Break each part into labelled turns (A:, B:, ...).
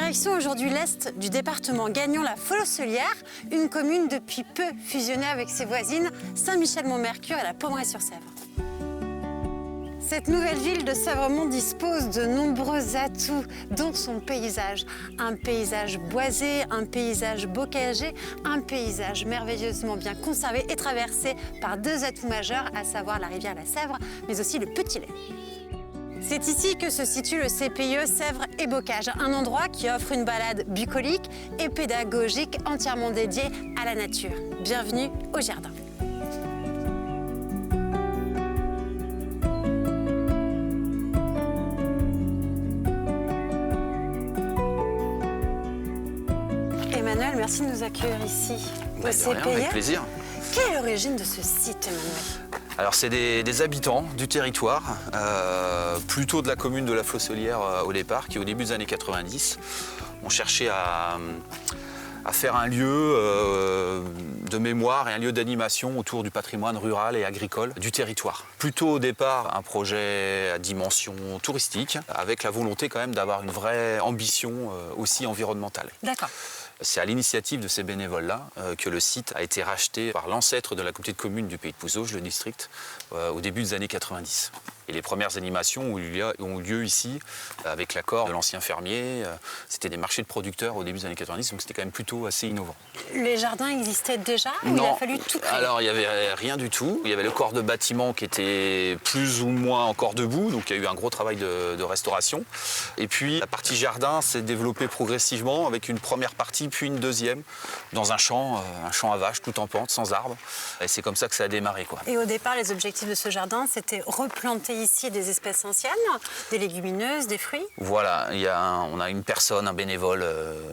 A: Direction aujourd'hui l'est du département gagnant la Fosselière, une commune depuis peu fusionnée avec ses voisines Saint-Michel-Mont-Mercure et la Pommeraye-sur-Sèvre. Cette nouvelle ville de Sèvremont dispose de nombreux atouts, dont son paysage. Un paysage boisé, un paysage bocager, un paysage merveilleusement bien conservé et traversé par deux atouts majeurs, à savoir la rivière la Sèvre, mais aussi le Petit Lay. C'est ici que se situe le CPIE Sèvres et Bocage, un endroit qui offre une balade bucolique et pédagogique entièrement dédiée à la nature. Bienvenue au jardin. Emmanuel, merci de nous accueillir ici au CPIE.
B: Avec plaisir.
A: Quelle est l'origine de ce site, Emmanuel?
B: Alors c'est des habitants du territoire, plutôt de la commune de la Fosselière au départ, qui au début des années 90 ont cherché à faire un lieu de mémoire et un lieu d'animation autour du patrimoine rural et agricole du territoire. Plutôt au départ un projet à dimension touristique, avec la volonté quand même d'avoir une vraie ambition aussi environnementale.
A: D'accord.
B: C'est à l'initiative de ces bénévoles-là que le site a été racheté par l'ancêtre de la communauté de communes du Pays de Pouzauges, le district, au début des années 90. Et les premières animations ont eu lieu ici, avec l'accord de l'ancien fermier. C'était des marchés de producteurs au début des années 90, donc c'était quand même plutôt assez innovant.
A: Les jardins existaient déjà ou
B: Non.
A: il a fallu tout créer?
B: Alors il n'y avait rien du tout. Il y avait le corps de bâtiment qui était plus ou moins encore debout, donc il y a eu un gros travail de restauration. Et puis la partie jardin s'est développée progressivement avec une première partie, puis une deuxième, dans un champ à vaches tout en pente, sans arbres. Et c'est comme ça que ça a démarré, quoi.
A: Et au départ, les objectifs de ce jardin, c'était replanter ici des espèces anciennes, des légumineuses, des fruits?
B: Voilà, on a une personne, un bénévole,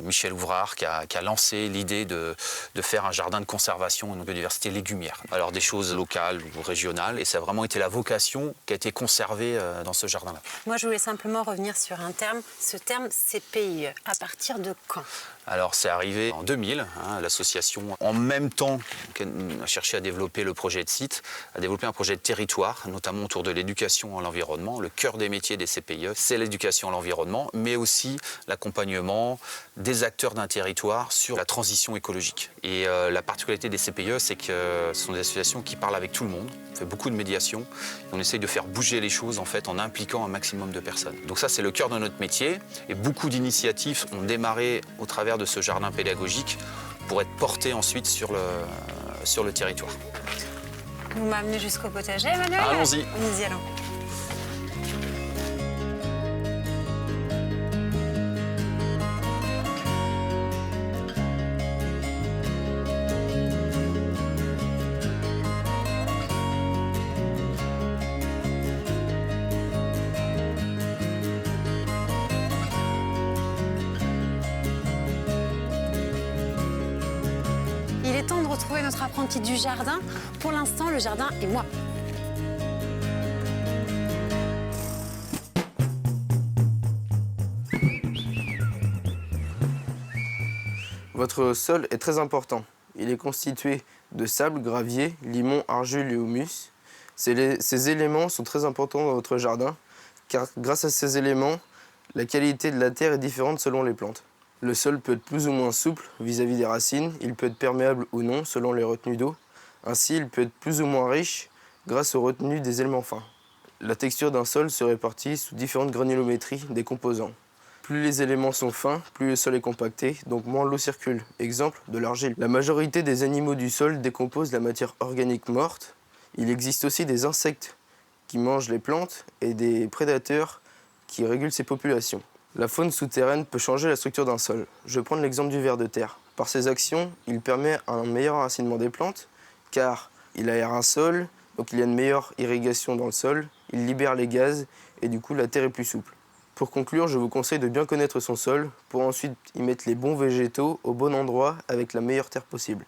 B: Michel Ouvrard, qui a lancé l'idée de faire un jardin de conservation et de biodiversité légumière. Alors des choses locales ou régionales, et ça a vraiment été la vocation qui a été conservée dans ce jardin-là.
A: Moi, je voulais simplement revenir sur un terme, ce terme CPIE. À partir de quand?
B: Alors c'est arrivé en 2000, l'association, en même temps qu'elle a cherché à développer le projet de site, a développé un projet de territoire, notamment autour de l'éducation à l'environnement. Le cœur des métiers des CPIE, c'est l'éducation à l'environnement, mais aussi l'accompagnement des acteurs d'un territoire sur la transition écologique. Et la particularité des CPIE, c'est que ce sont des associations qui parlent avec tout le monde. On fait beaucoup de médiation, et on essaye de faire bouger les choses en fait en impliquant un maximum de personnes. Donc ça c'est le cœur de notre métier, et beaucoup d'initiatives ont démarré au travers de ce jardin pédagogique pour être portées ensuite sur le territoire.
A: Vous m'amenez jusqu'au potager, Emmanuel?
B: Allons-y.
A: Nous y allons. Il est temps de retrouver notre apprenti du jardin. Pour l'instant, le jardin est moi.
C: Votre sol est très important. Il est constitué de sable, gravier, limon, argile et humus. Ces éléments sont très importants dans votre jardin, car grâce à ces éléments, la qualité de la terre est différente selon les plantes. Le sol peut être plus ou moins souple vis-à-vis des racines, il peut être perméable ou non selon les retenues d'eau. Ainsi, il peut être plus ou moins riche grâce aux retenues des éléments fins. La texture d'un sol se répartit sous différentes granulométries des composants. Plus les éléments sont fins, plus le sol est compacté, donc moins l'eau circule. Exemple, de l'argile. La majorité des animaux du sol décomposent la matière organique morte. Il existe aussi des insectes qui mangent les plantes et des prédateurs qui régulent ces populations. La faune souterraine peut changer la structure d'un sol. Je vais prendre l'exemple du ver de terre. Par ses actions, il permet un meilleur enracinement des plantes, car il aère un sol, donc il y a une meilleure irrigation dans le sol, il libère les gaz et du coup la terre est plus souple. Pour conclure, je vous conseille de bien connaître son sol pour ensuite y mettre les bons végétaux au bon endroit avec la meilleure terre possible.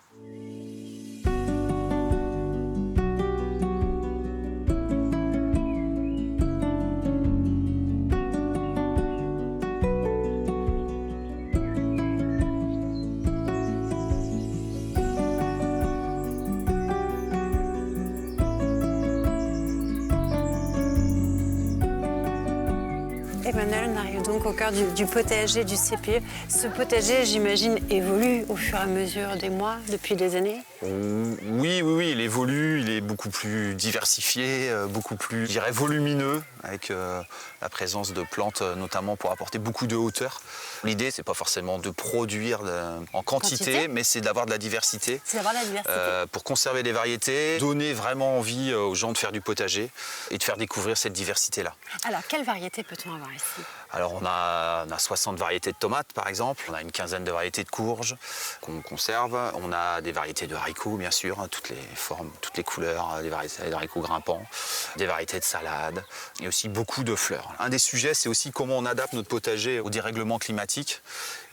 A: Emmanuel, on arrive donc au cœur du potager du CPE. Ce potager, j'imagine, évolue au fur et à mesure des mois, depuis des années?
B: Oui, il évolue, il est beaucoup plus diversifié, beaucoup plus, je dirais, volumineux, avec la présence de plantes, notamment pour apporter beaucoup de hauteur. L'idée, c'est pas forcément de produire en quantité, mais c'est d'avoir de la diversité.
A: C'est d'avoir de la diversité.
B: Pour conserver des variétés, donner vraiment envie aux gens de faire du potager et de faire découvrir cette diversité-là.
A: Alors, quelle variété peut-on avoir ici?
B: Alors on a 60 variétés de tomates par exemple, on a une quinzaine de variétés de courges qu'on conserve, on a des variétés de haricots bien sûr, toutes les formes, toutes les couleurs, des variétés d'haricots grimpants, des variétés de salades et aussi beaucoup de fleurs. Un des sujets c'est aussi comment on adapte notre potager au dérèglement climatique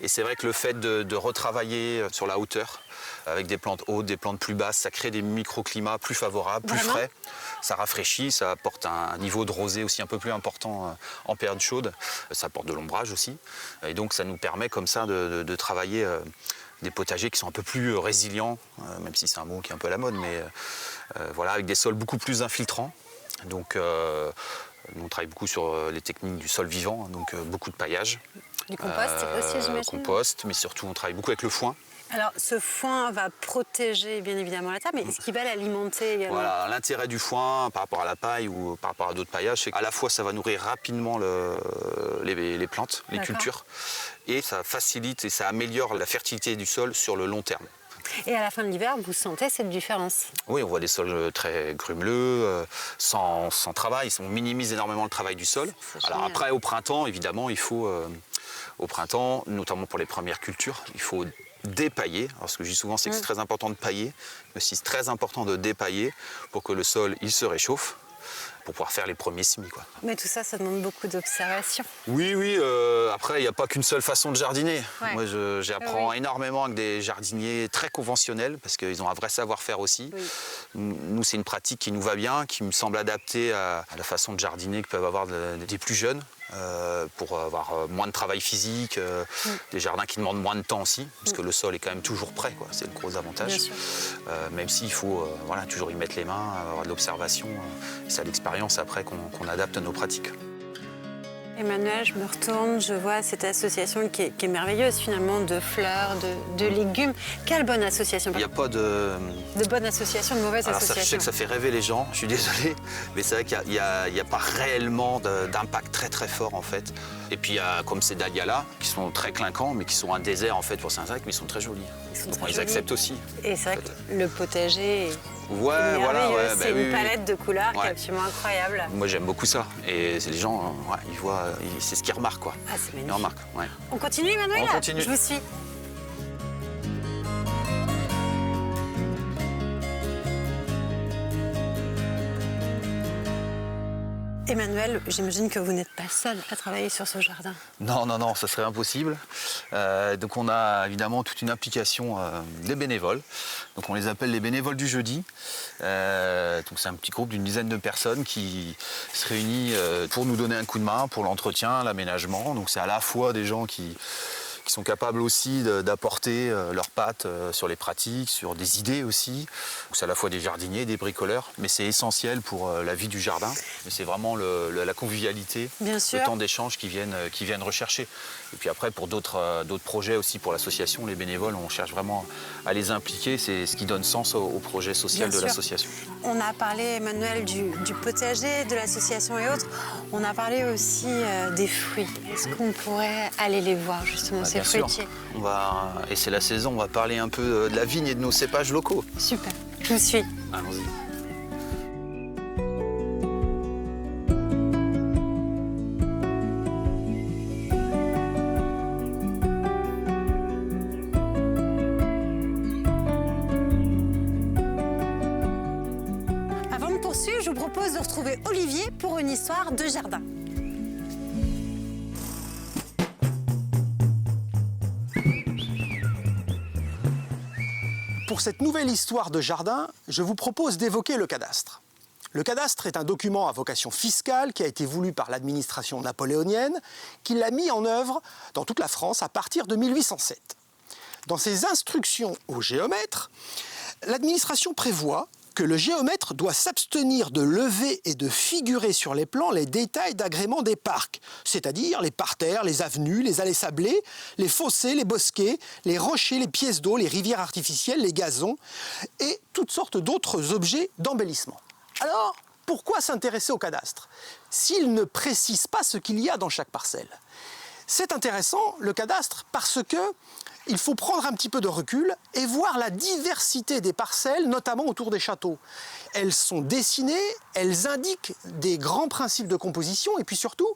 B: et c'est vrai que le fait de retravailler sur la hauteur avec des plantes hautes, des plantes plus basses, ça crée des microclimats plus favorables, plus frais, ça rafraîchit, ça apporte un niveau de rosée aussi un peu plus important en période chaude. Ça apporte de l'ombrage aussi. Et donc ça nous permet comme ça de travailler des potagers qui sont un peu plus résilients, même si c'est un mot qui est un peu à la mode, mais voilà, avec des sols beaucoup plus infiltrants. Donc nous on travaille beaucoup sur les techniques du sol vivant, donc beaucoup de paillage.
A: Du compost aussi, j'imagine.
B: Compost, mais surtout on travaille beaucoup avec le foin.
A: Alors, ce foin va protéger bien évidemment la terre, mais est-ce qu'il va l'alimenter également?
B: Voilà, l'intérêt du foin par rapport à la paille ou par rapport à d'autres paillages, c'est qu'à la fois ça va nourrir rapidement les plantes, les cultures, et ça facilite et ça améliore la fertilité du sol sur le long terme.
A: Et à la fin de l'hiver, vous sentez cette différence?
B: Oui, on voit des sols très grumeleux, sans travail, on minimise énormément le travail du sol. Alors après, au printemps, évidemment, il faut, au printemps, notamment pour les premières cultures, il faut dépailler. Alors ce que je dis souvent, c'est que c'est très important de pailler, mais aussi c'est très important de dépailler pour que le sol il se réchauffe, pour pouvoir faire les premiers semis, quoi.
A: Mais tout ça, ça demande beaucoup d'observation.
B: Oui, après, il n'y a pas qu'une seule façon de jardiner. Ouais. Moi, j'apprends énormément avec des jardiniers très conventionnels, parce qu'ils ont un vrai savoir-faire aussi. Oui. Nous, c'est une pratique qui nous va bien, qui me semble adaptée à la façon de jardiner que peuvent avoir des plus jeunes. Pour avoir moins de travail physique, des jardins qui demandent moins de temps aussi, parce que le sol est quand même toujours prêt, quoi. C'est le gros avantage. Même s'il faut voilà, toujours y mettre les mains, avoir de l'observation, c'est à l'expérience après qu'on adapte nos pratiques.
A: Emmanuel, je me retourne, je vois cette association qui est merveilleuse finalement, de fleurs, de légumes. Quelle bonne association!
B: Il n'y a pas de
A: bonne association, de mauvaise association.
B: Je sais que ça fait rêver les gens, je suis désolé, mais c'est vrai qu'il n'y a pas réellement d'impact très très fort en fait. Et puis il y a comme ces dahlias-là, qui sont très clinquants, mais qui sont un désert en fait pour certains, mais ils sont très jolis. Ils acceptent aussi.
A: Et c'est vrai que le potager est
B: c'est
A: une palette de couleurs qui est absolument incroyable.
B: Moi j'aime beaucoup ça. Et les gens, ils voient, c'est ce qu'ils remarquent, quoi.
A: Ah, c'est magnifique.
B: Ils remarquent,
A: On continue, Emmanuel?
B: On continue.
A: Je vous suis. Emmanuel, j'imagine que vous n'êtes pas seul à travailler sur ce jardin.
B: Non, ça serait impossible. Donc on a évidemment toute une implication des bénévoles. Donc on les appelle les bénévoles du jeudi. Donc c'est un petit groupe d'une dizaine de personnes qui se réunit pour nous donner un coup de main pour l'entretien, l'aménagement. Donc c'est à la fois des gens qui sont capables aussi d'apporter leurs pattes sur les pratiques, sur des idées aussi. C'est à la fois des jardiniers, des bricoleurs, mais c'est essentiel pour la vie du jardin. Mais c'est vraiment la convivialité, le temps d'échange qui viennent rechercher. Et puis après, pour d'autres projets aussi pour l'association, les bénévoles, on cherche vraiment à les impliquer. C'est ce qui donne sens au projet social de l'association.
A: On a parlé, Emmanuel, du potager, de l'association et autres. On a parlé aussi des fruits. Est-ce qu'on pourrait aller les voir, justement, ces fruitiers?
B: Et c'est la saison, on va parler un peu de la vigne et de nos cépages locaux.
A: Super, je vous suis.
B: Allons-y.
A: Avant de poursuivre, je vous propose de retrouver Olivier pour une histoire de jardin.
D: Pour cette nouvelle histoire de jardin, je vous propose d'évoquer le cadastre. Le cadastre est un document à vocation fiscale qui a été voulu par l'administration napoléonienne, qui l'a mis en œuvre dans toute la France à partir de 1807. Dans ses instructions aux géomètres, l'administration prévoit que le géomètre doit s'abstenir de lever et de figurer sur les plans les détails d'agrément des parcs, c'est-à-dire les parterres, les avenues, les allées sablées, les fossés, les bosquets, les rochers, les pièces d'eau, les rivières artificielles, les gazons et toutes sortes d'autres objets d'embellissement. Alors, pourquoi s'intéresser au cadastre s'il ne précise pas ce qu'il y a dans chaque parcelle? C'est intéressant, le cadastre, parce que il faut prendre un petit peu de recul et voir la diversité des parcelles, notamment autour des châteaux. Elles sont dessinées, elles indiquent des grands principes de composition et puis surtout,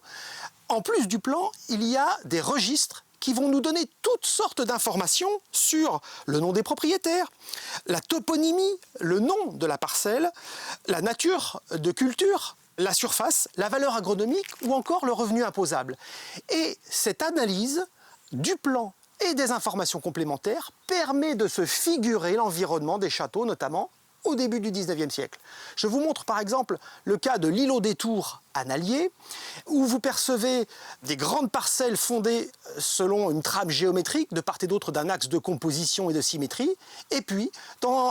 D: en plus du plan, il y a des registres qui vont nous donner toutes sortes d'informations sur le nom des propriétaires, la toponymie, le nom de la parcelle, la nature de culture, la surface, la valeur agronomique ou encore le revenu imposable. Et cette analyse du plan et des informations complémentaires permet de se figurer l'environnement des châteaux, notamment au début du 19e siècle. Je vous montre par exemple le cas de l'îlot des Tours à Nalliers, où vous percevez des grandes parcelles fondées selon une trame géométrique de part et d'autre d'un axe de composition et de symétrie, et puis,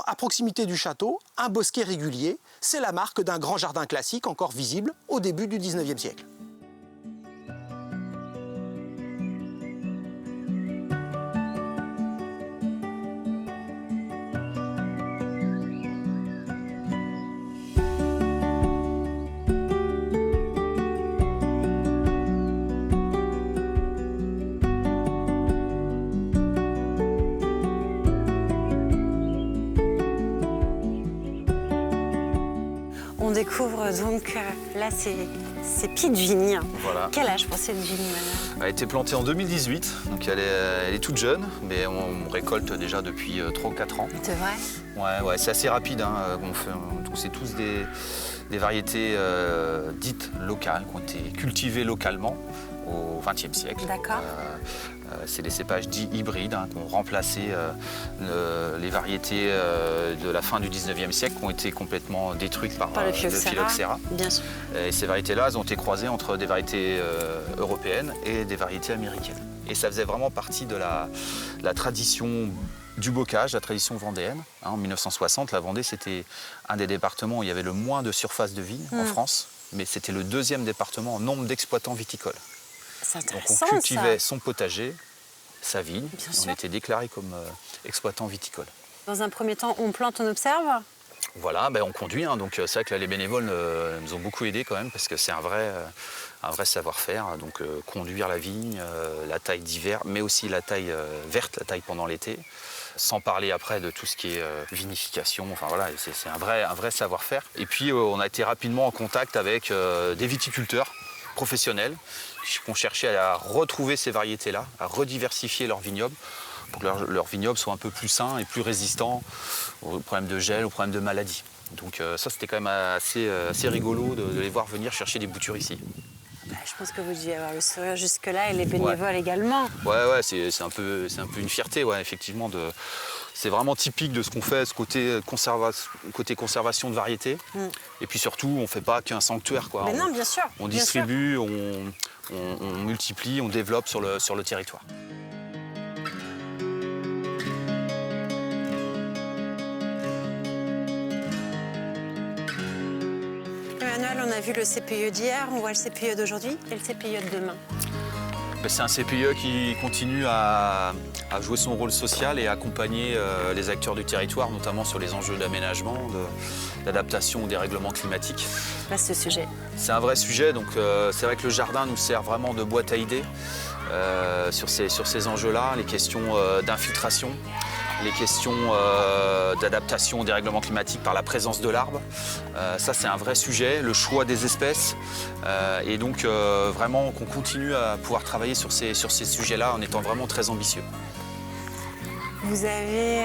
D: à proximité du château, un bosquet régulier. C'est la marque d'un grand jardin classique encore visible au début du 19e siècle.
A: On découvre donc là ces pieds de vigne.
B: Voilà.
A: Quel âge pour cette vigne, Manuel?
B: Elle a été plantée en 2018, donc elle est toute jeune, mais on récolte déjà depuis 3 ou 4 ans.
A: C'est vrai?
B: Ouais, c'est assez rapide. Hein. C'est tous des variétés dites locales, qui ont été cultivées localement au XXe siècle.
A: D'accord.
B: C'est des cépages dits hybrides qui ont remplacé les variétés de la fin du 19e siècle qui ont été complètement détruites par
A: le
B: le
A: phylloxéra.
B: phylloxéra.
A: Bien sûr.
B: Et ces variétés-là, elles ont été croisées entre des variétés européennes et des variétés américaines. Et ça faisait vraiment partie de la tradition du bocage, la tradition vendéenne. En 1960, la Vendée, c'était un des départements où il y avait le moins de surface de vigne en France, mais c'était le 2e département en nombre d'exploitants viticoles.
A: C'est
B: Donc
A: intéressant,
B: on cultivait
A: ça.
B: son potager, sa vigne,
A: Bien
B: on
A: sûr.
B: était déclaré comme exploitant viticole.
A: Dans un premier temps, on plante, on observe.
B: Voilà, on conduit, donc c'est vrai que là, les bénévoles nous ont beaucoup aidés quand même, parce que c'est un vrai savoir-faire, donc conduire la vigne, la taille d'hiver, mais aussi la taille verte, la taille pendant l'été, sans parler après de tout ce qui est vinification, enfin voilà, c'est un vrai savoir-faire. Et puis on a été rapidement en contact avec des viticulteurs professionnels qui ont cherché à retrouver ces variétés-là, à rediversifier leurs vignobles, pour que leurs vignobles soient un peu plus sains et plus résistants aux problèmes de gel, aux problèmes de maladies. Donc ça, c'était quand même assez rigolo de les voir venir chercher des boutures ici.
A: Je pense que vous deviez avoir le sourire jusque-là et les bénévoles également.
B: Ouais, c'est un peu une fierté, ouais, effectivement. C'est vraiment typique de ce qu'on fait, ce côté conservation de variétés. Et puis surtout, on ne fait pas qu'un sanctuaire, quoi.
A: Mais non, bien sûr.
B: On
A: bien sûr.
B: distribue, on multiplie, on développe sur le territoire.
A: Emmanuel, on a vu le CPE d'hier, on voit le CPE d'aujourd'hui et le CPE de demain.
B: C'est un CPE qui continue à jouer son rôle social et à accompagner les acteurs du territoire, notamment sur les enjeux d'aménagement, d'adaptation au dérèglement climatique.
A: Là, ce sujet.
B: C'est un vrai sujet, donc c'est vrai que le jardin nous sert vraiment de boîte à idées sur ces enjeux-là, les questions d'infiltration, les questions d'adaptation au dérèglement climatique par la présence de l'arbre. Ça, c'est un vrai sujet, le choix des espèces. Et donc, vraiment, qu'on continue à pouvoir travailler sur ces sujets-là en étant vraiment très ambitieux.
A: Vous avez,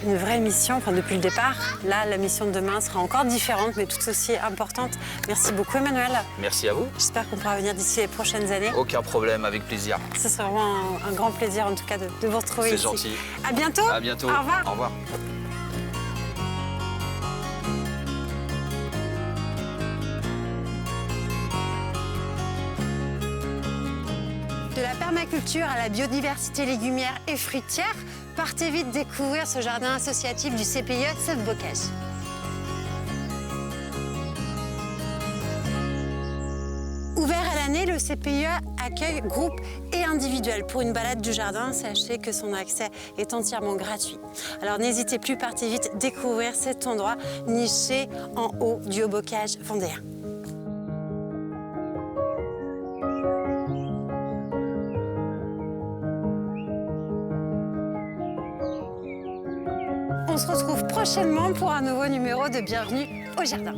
A: une vraie mission, depuis le départ. Là, la mission de demain sera encore différente, mais tout aussi importante. Merci beaucoup, Emmanuel.
B: Merci à vous.
A: J'espère qu'on pourra venir d'ici les prochaines années.
B: Aucun problème, avec plaisir.
A: Ce sera vraiment un grand plaisir, en tout cas, de vous retrouver
B: C'est
A: ici.
B: gentil.
A: À bientôt.
B: À bientôt.
A: Au revoir.
B: Au revoir.
A: De la permaculture à la biodiversité légumière et fruitière, partez vite découvrir ce jardin associatif du CPIE Sèvres-Bocage. Ouvert à l'année, le CPIE accueille groupes et individuels. Pour une balade du jardin, sachez que son accès est entièrement gratuit. Alors n'hésitez plus, partez vite découvrir cet endroit niché en haut du Haut-Bocage vendéen. On se retrouve prochainement pour un nouveau numéro de Bienvenue au Jardin.